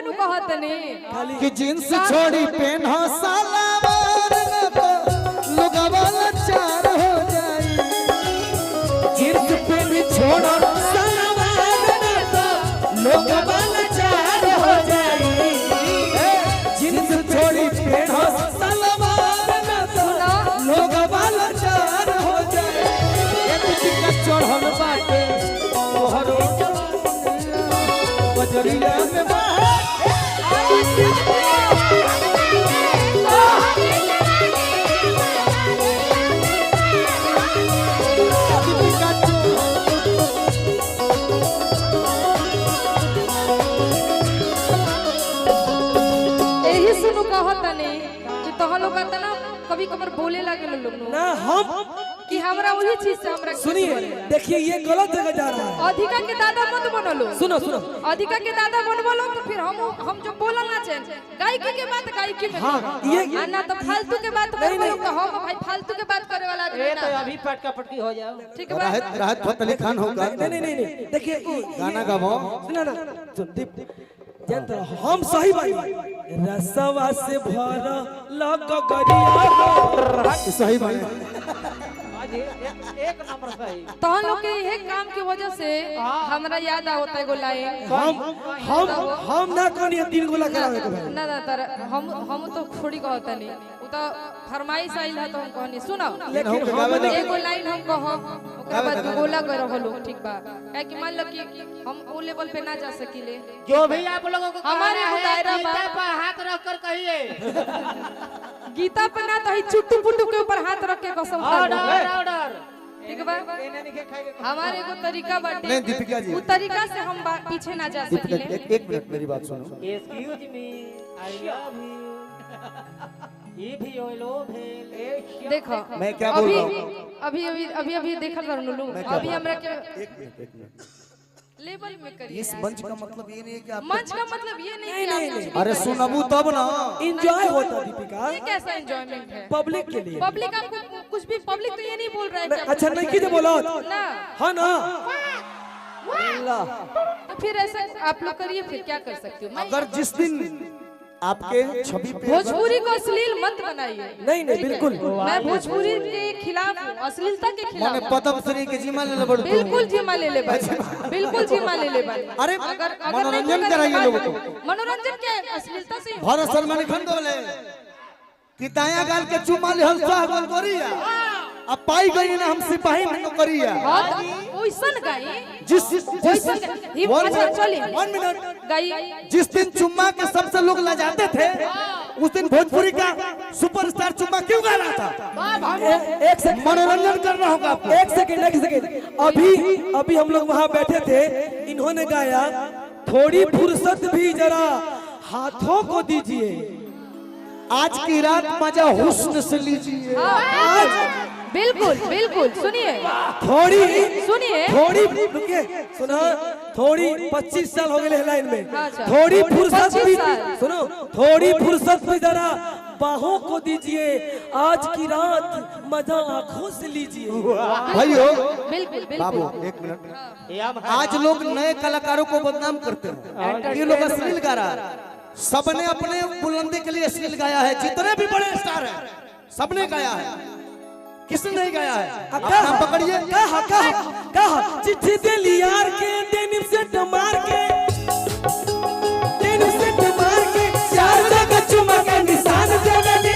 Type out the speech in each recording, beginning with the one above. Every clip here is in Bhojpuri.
नु कहत नहीं कि जींस छोड़ी पेन्हा सलवार न तो लोगवा लाचार हो जाई। जींस पेन छोड़ो सलवार न तो लोगवा लाचार हो जाई। जींस छोड़ी पेन्हा सलवार न तो लोगवा लाचार हो जाई। एक टिका चढ़ल बाटे तोहरो बजरिया में यही सुनु कहत नहीं कि तोह लोग ना कभी कभार बोले लगे लोग ना हम कि हमरा वही चीज से हमरा सुनिए देखिए ये गलत जगह जा रहा है। अधिका के दादा मत बनो लो। सुनो सुनो अधिका के दादा बनबो लो तो फिर हम जो बोलना चाहिए गायकी के बात गायकी में हाँ, ये ना तो फालतू के बात नहीं, करबो तो हम भाई फालतू के बात करे वाला ये तो अभी पटका पटकी हो जाओ। ठीक है बात राहत फतेह अली खान होगा। नहीं देखिए गाना गाओ सुना ना सुन दीप जानते हो हम सही भाई रसवा से भर लग गरिया सही भाई एक नंबर सही। तो हम लोग के यही काम की वजह से हमरा याद होता है एगो लाइन हम ना कहनी 3 गोला करावे के भाई ना ना तर हम तो थोड़ी कहता नहीं वो तो फरमाइश आइल है तो हम कहनी सुनो लेकिन हम एगो लाइन हम कहो ओकरा बाद दू गोला कर रहलो ठीक बा है कि मान लो कि हम वो लेवल पे ना जा सकीले जो भी आप लोगों को हमारे कहना है, दायरा गीता बा। पर हाथ रख कर कहिए गीता पे ना तो ही चुट्टू पुट्टू के ऊपर हाथ रख के कसम खा लो। Order order. ठीक बा हमारे एगो तरीका बाटे नहीं, दीपिका जी। वो तरीका से हम पीछे ना जा दीपिका सकीले एक मिनट मेरी बात सुनो। Excuse me I love you if you love him. देखो मैं क्या बोल रहा हूँ? अभी देखल कर नुलू अभी हमरा के एक मिनट लेवल में करिए इस मंच का मतलब ये नहीं है कि आप मंच का मतलब ये नहीं कि आप कुछ भी अरे कर सुनबू तब ना एंजॉय होता दीपिका ये कैसा एंजॉयमेंट है पब्लिक के लिए पब्लिक आपको कुछ भी पब्लिक तो ये नहीं बोल रहा है कि अच्छा नहीं की बोला ना हाँ ना अल्लाह तो फिर ऐसा आप लोग करिए फिर क्या कर सकते हो अगर जिस दिन आपके छवि पे भोजपुरी को अश्लील मत बनाइए नहीं बिल्कुल मैं भोजपुरी के खिलाफ हूँ अश्लीलता के माने खिलाफ पद्म श्री के जिम्मा ले बड़ बिल्कुल जिम्मा ले ले भाई बिल्कुल जिम्मा ले ले भाई अरे अगर मनोरंजन नहीं कराइए लोगों को। मनोरंजन क्या है अश्लीलता से भारत सलमान खान बोले कि दाया गाल के चुमा ले हल साह गोल करिया अब पाई गई ना हम सिपाही में नौकरिया ओइसन गाई जिस अच्छा चलिए 1 मिनट गाई जिस दिन चुम्मा के सबसे लोग लजाते थे उस दिन भोजपुरी का सुपरस्टार चुम्मा क्यों गा रहा था? एक सेकंड मनोरंजन करना होगा आपको। एक सेकंड अभी हम लोग वहाँ बैठे थे इन्होंने गाया थोड़ी फुर्सत भी जरा हाथों को दीजिए आज की रात मजा हुस्न से लीजिए। आज बिल्कुल सुनिए थोड़ी रुकिए सुना थोड़ी 25 साल हो गए लाइन में अच्छा। थोड़ी फुर्सत 25 भी साल। सुनो थोड़ी फुर्सत भी जरा बाहों को दीजिए आज की रात मजा आंखों से लीजिए भाइयों बिल्कुल बाबू एक मिनट आज लोग नए कलाकारों को बदनाम करते हैं ये लोग अश्लील गा रहा है सबने अपने बुलंदी के लिए अश्लील गाया है जितने भी बड़े स्टार हैं सबने गाया है किसने नहीं गाया है नाम पकड़िए कहा चिट्ठी दे लियार के डेनिम से मार के चार जगह चुमा के निशान जगनी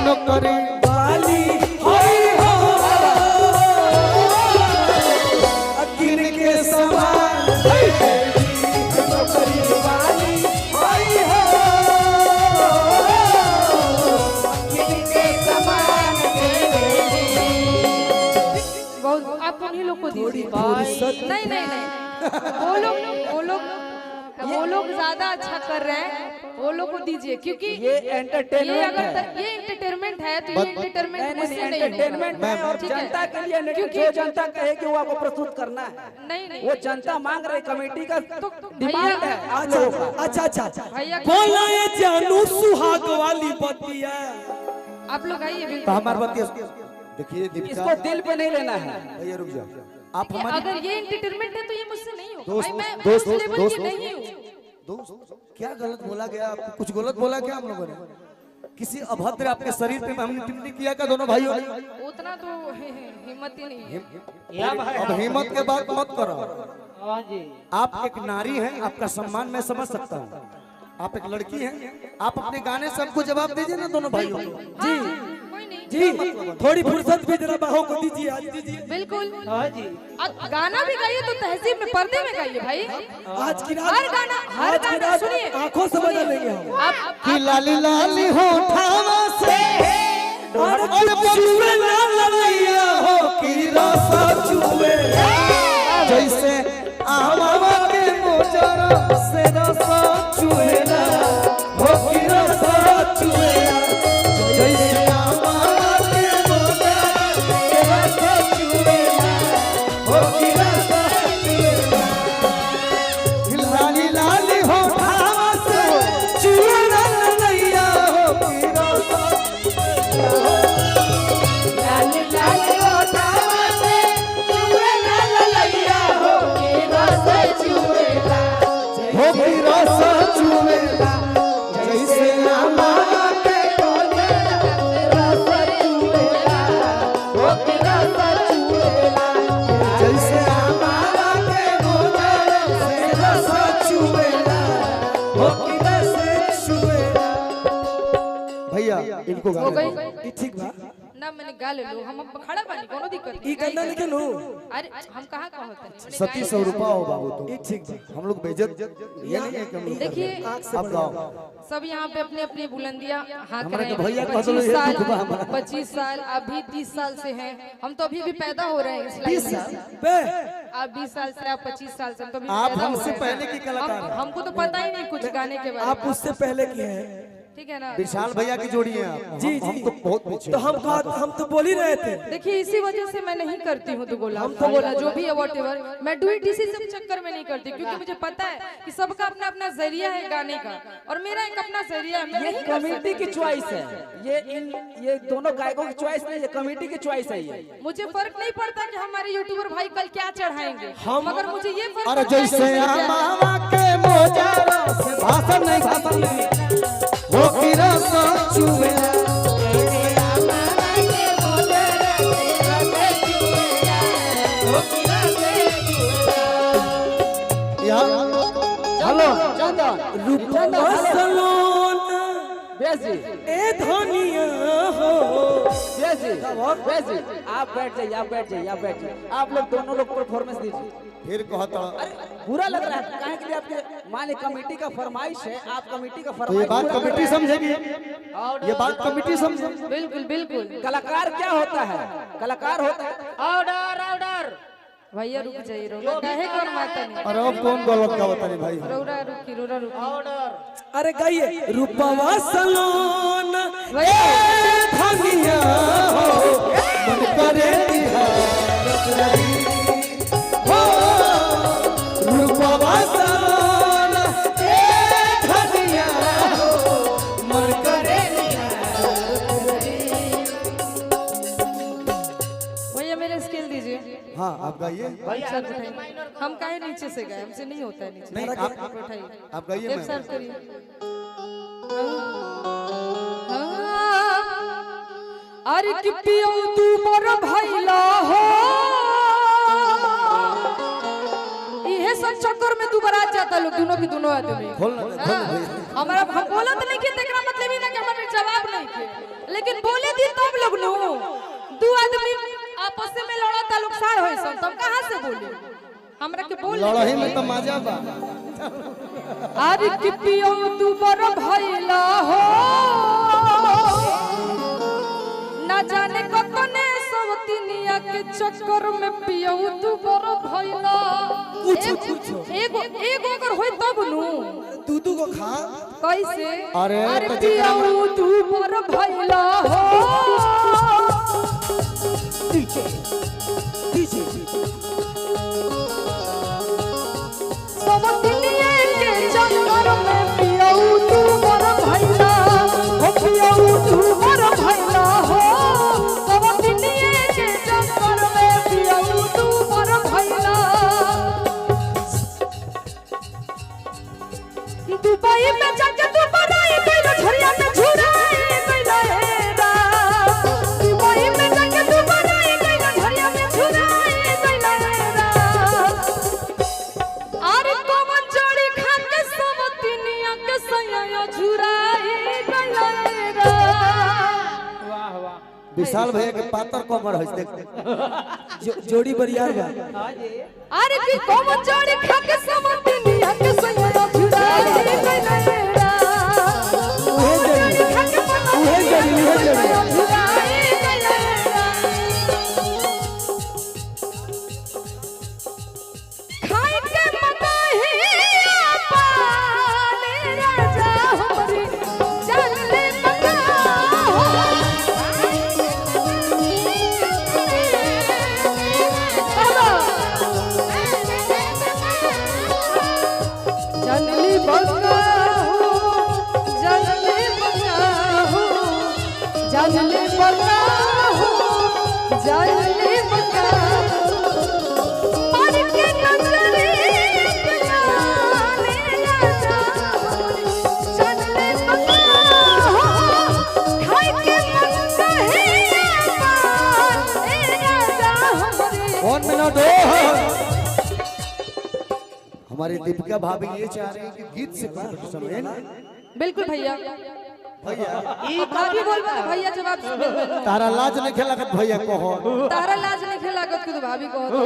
नौकरी वाली होई हो अगिन के समान नौकरी वाली होई हो अगिन के समान बहुत आप उन्हीं लोग को दीजिए फुर्सत नहीं वो लोग ज्यादा अच्छा कर रहे हैं वो लोग को दीजिए क्योंकि ये एंटरटेनमेंट है। ये एंटरटेनमेंट है तो ये एंटरटेनमेंट मुझसे नहीं एंटरटेनमेंट है और ठीक है। जनता के लिए क्योंकि जो जनता कहे कि वो आपको प्रस्तुत करना है नहीं वो जनता मांग रही कमेटी का तो डिमांड है आप लोगों का। अच्छा भैया बोला ये जानू सुहाग वाली बतिया आप लोग आइए तो बिल्कुल हमारे बात देखिए दीपिका इसको दिल पे नहीं लेना है। भैया रुक जाओ आप देखिए, हमारी अगर ये एंटरटेनमेंट है तो ये मुझसे नहीं होगा दोस्त- भाई मैं दोस्त- उस लेवल दोस्त- की नहीं हूँ दोस्त क्या गलत बोला गया आपको? कुछ गलत बोला क्या हम लोगों ने? किसी अभद्र आपके शरीर पे हमने टिप्पणी किया क्या दोनों भाइयों ने? उतना तो हिम्मत ही नहीं है। या भाई अब हिम्मत के बात मत करो। हाँ जी आप एक नारी हैं, आपका सम्मान मैं समझ सकता हूँ। आप एक लड़की हैं, आप अपने गाने से हमको जवाब दीजिए ना दोनों भाइयों को। जी कोई नहीं, जी थोड़ी फुर्सत भी जरा बाहों को दीजिए, आज दीजिए। बिल्कुल। हाँ जी गाना भी गाइए तो तहजीब में पर्दे में गाइए भाई। आज की हर गाना हर गाना सुनिए, आंखों से बजा लेंगे हम। आप कि लाली लाली होठावा से और चुवे ना ललैया हो की रसा चुवे, जैसे आमावा के मोजरा से रसा चुएला हो की रसा चुएला, जैसे आमावा के मोजरा से रसा चुएला हो की रसा चुएला। लाली लाली होठावा से चुए ना ललैया हो की रसा लाल लाल होठावा से चुए ना ललैया हो के रस चुएला, हो की रसा चुएला, जैसे आमावा के रस चुएला हो के रस चुएला। जैसे आमावा के मोजरा से रसा चुएला हो की रसा चुएला। भैया इनको हो गा गई ई ठीक बा। ना मैंने गा ले लो, हम खड़ा बानी, कोनो दिक्कत ई नहीं। गन्ना लेकिन हो अरे हम कहाँ कहते हैं? 3700 रुपया हो बाबू ई तो ठीक बा। हम लोग बेइज्जत ये नहीं है कि हम लोग देखिए, कर रहे हैं। आप गाओ। सब यहाँ पे अपनी अपनी बुलंदियां हाँक हमारे रहे तो भैया हैं। कह दो, 25 ये साल दुख बा हमारा। 25 साल अभी 30 साल से हैं, हम तो अभी भी पैदा हो रहे हैं इस लाइन 20 में। साल बे आप 20 साल से, आप 25 साल से, हम तो अभी आप पैदा हो हमसे रहे हैं। पहले की कलाकार हैं। हमको तो पता ही नहीं कुछ गाने के बारे आप में, उससे पहले की हैं। ठीक है ना? विशाल भैया की जोड़ी है आप। जी हम जी तो बहुत पीछे तो हैं। हम तो बोल ही रहे थे। देखिए, इसी वजह से मैं नहीं करती हूँ तो बोला, हम तो बोला जो भी है व्हाटएवर, मैं डुएट इसी सब चक्कर में नहीं करती, क्योंकि मुझे पता है कि सबका अपना अपना जरिया है गाने का, और मेरा एक अपना जरिया है। मैं ये नहीं कर कमेटी सकती। की चॉइस है, ये दोनों गायकों की चॉइस नहीं है, कमेटी की चॉइस है ये। मुझे फर्क नहीं पड़ता कि हमारे यूट्यूबर भाई कल क्या चढ़ाएंगे, मगर मुझे ये फर्क अरे पड़ता है कि जैसे इसमें क्या है। आमावा के मोजरा से भाषण नहीं भाषण नहीं हो की रसा चुएला, हेलो चंदन, रूपवा सलोना व्यास जी, ए धनिया हो। व्यास जी, व्यास जी, आप बैठ जाइए, आप बैठ जाइए, आप बैठ जाइए। आप लोग दोनों लोग परफॉर्मेंस दीजिए। फिर कहता बुरा लग रहा है काहे के लिए? आपके मान ली कमेटी का फरमाइश है, आप कमेटी का तो ये फरमाइश बात पूरा कर कमेटी रहे हैं। समझेगी, ये बात कमेटी समझेगी। बिल्कुल बिल्कुल। कलाकार क्या होता है? कलाकार होता है ऑर्डर ऑर्डर भैया रुक जाइए, रौरा काहे कर माता नहीं, अरे अब कौन गलत का बता नहीं भाई। रौरा रुकी, रौरा रुकी। ऑर्डर। अरे गाइए रूपवा सलोना भैया धनिया हो मन करे निहारत रही हो, रूपवा सलोना ए धनिया हो मन करे भैया मेरे स्केल दीजिए। हाँ आप गाइए, सर उठाइए, हम काहे नीचे से गए, हमसे नहीं होता है नीचे। नहीं, आप उठाइए, आप गाइए। एक मैं सर्व करिए। अरे कि पियो तू मोर भइला हो, इहे सब चक्कर में तू बरात जाता लोग दोनों की दोनों आदमी। खोल ना, खोल ना। हमारा हम बोलत नहीं कि तेरा मतलब ही ना कि हमारे जवाब नहीं के, लेकिन बोले दी तब लोग नु दो आदमी आपस में लड़ा तालुक सार होई सन, तुम कहां से बोली? हमरा के बोल लड़ाई में तो मजा बा। अरे कि पियो तू मोर भइला हो, ना जाने कतने सवतिनिया के चक्कर में पियो तू मोर भइला। एगो एगो अगर होई तब नु दूधू को खा। कैसे? अरे तो पियो तू मोर भइला हो, सवतिनिया के चक्कर में पियो तू मोर भइला हो, पियो तू मोर भइला हो, सवतिनिया के चक्कर में पियो तू मोर भइला। दुबई में जाके तू बनाई गइल झरिया में झुराई गइल हेरा दुबई में जाके तू बनाई गइल झरिया में झुराई गइल हेरा अरे कौन जोड़ी खा के सब तिनिया के सैया झुराई गइल हेरा वाह वाह विशाल भैया के पातर कमर है देख जोड़ी बरियार बा अरे की कौन जोड़ी खा के सब तिनिया के सैया झुराई गइल हेरा उहे जड़ी झुराई गइल हेरा खाई के मकाहिया पाले राजा हमरी चले मका जनली बका जनली बका जनली बका जनली बका पर के नजरे लाले राजा जनली बका खाई के मन कहे राजा हमरे 1 मिनट हो हमारी दीपिका भाभी ये चाह रही है कि गीत से कंपटीशन है ना बिल्कुल भैया भैया भाभी बोलबो तो भैया जवाब देबे तारा लाज नहीं खेला भैया कहो तारा लाज नहीं खेलागत के तू भाभी कहो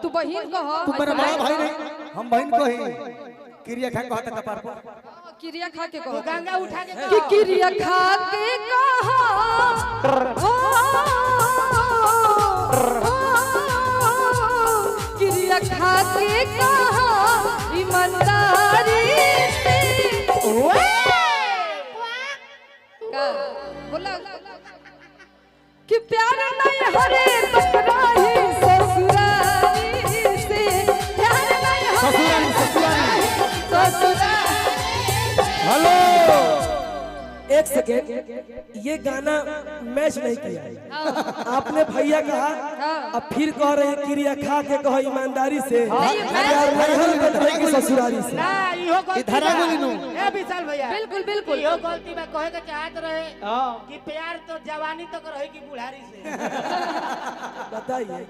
तू बहिन कहो तू मेरा बड़ा भाई नहीं हम बहन को ही क्रिया खा कहता कपार पर क्रिया खा के कहो गंगा उठा के कि क्रिया खा के कहो क्रिया खा के कहो ईमानदारी से का बोला कि प्यार नहीं हरे टकराई ससुरारी से प्यार नहीं हरे ससुरारी हेलो एक सेकेंड ये गाना मैच नहीं किया आपने भैया कहा अब फिर कह रहे हैं क्रिया खा के कहो ईमानदारी से प्यार नहीं कटरेगी ससुरारी से ना इहो गलती धरा गोली नु। ए विशाल भैया बिल्कुल बिल्कुल इहो गलती में कहे के चाहत रहे कि प्यार तो जवानी तक रहे कि बुढ़ारी से बताइए